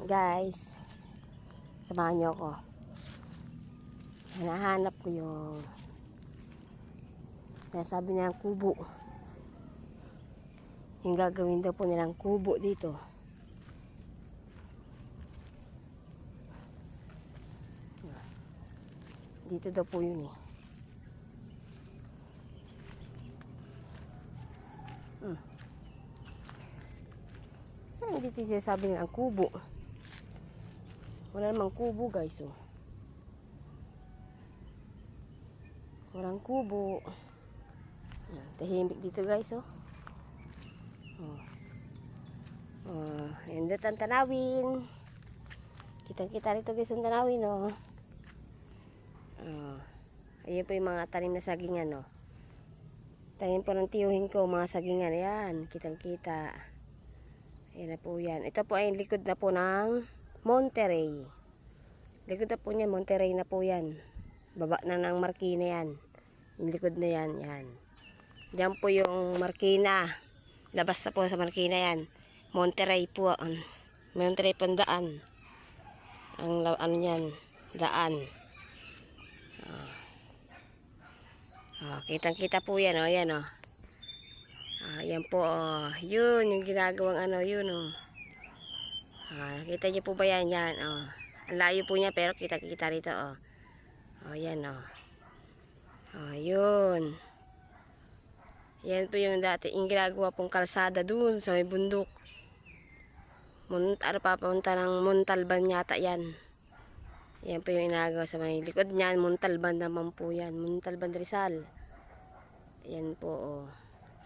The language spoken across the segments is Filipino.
Guys, samahan niyo ako. Hinahanap ko yung sabi nilang kubo. Yung gagawin daw po nilang kubo dito. Dito daw po yun eh. Saan dito siya sabi nilang kubo? Wala namang kubo guys oh. Walang kubo. Tahimik dito guys oh. Hindi ang tanawin. Kitang-kita rito guys ang tanawin oh. Ayan po yung mga tanim na sagingan oh. Tanim po ng tiyuhin ko mga sagingan. Ayan, kitang-kita. Ayan na po yan. Ito po ay likod na po ng Monterey. Likod na po niya, Monterey na po yan. Baba na ng Marikina yan. Yung likod na yan, yan. Diyan po yung Marikina. Labas na po sa Marikina yan. Monterey po. Monterey po ang daan. Ang ano yan, daan. Kitang-kita po yan, oh, yan, oh. Yan po, oh. Yun, yung ginagawang ano, yun, oh. Kita niyo po ba yan, yan, oh. Ang layo po niya, pero kita-kita rito, oh. Yan, oh. Yun. Yan po yung dati, yung ginagawa pong kalsada dun sa may bundok. Papunta ng Montalban yata yan. Yan po yung inagawa sa may likod niyan. Montalban naman po yan. Montalban Rizal. Yan po oh.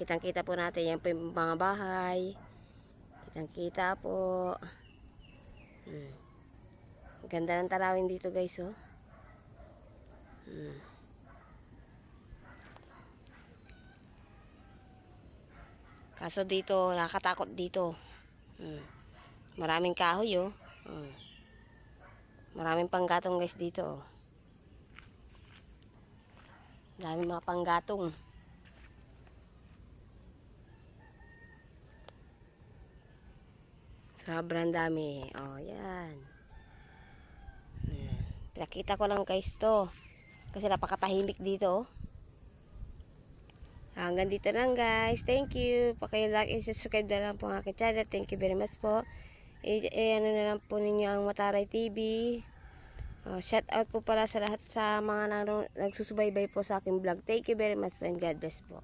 Kitang-kita po natin. Yan po yung mga bahay. Kitang-kita po. Ganda ng tarawin dito guys oh. Kaso dito, nakakatakot dito. Maraming kahoy oh. Maraming panggatong guys dito oh. Maraming mga panggatong. Sobrang dami. Oh, yan. Pinakita ko lang guys to. Kasi napakatahimik dito oh. Hanggang dito lang guys. Thank you. Paki-like and subscribe na lang po ang aking channel. Thank you very much po. Ano na lang po ninyo ang Mataray TV. Shout out po pala sa lahat sa mga nagsusubaybay po sa aking vlog. Thank you very much and God bless po.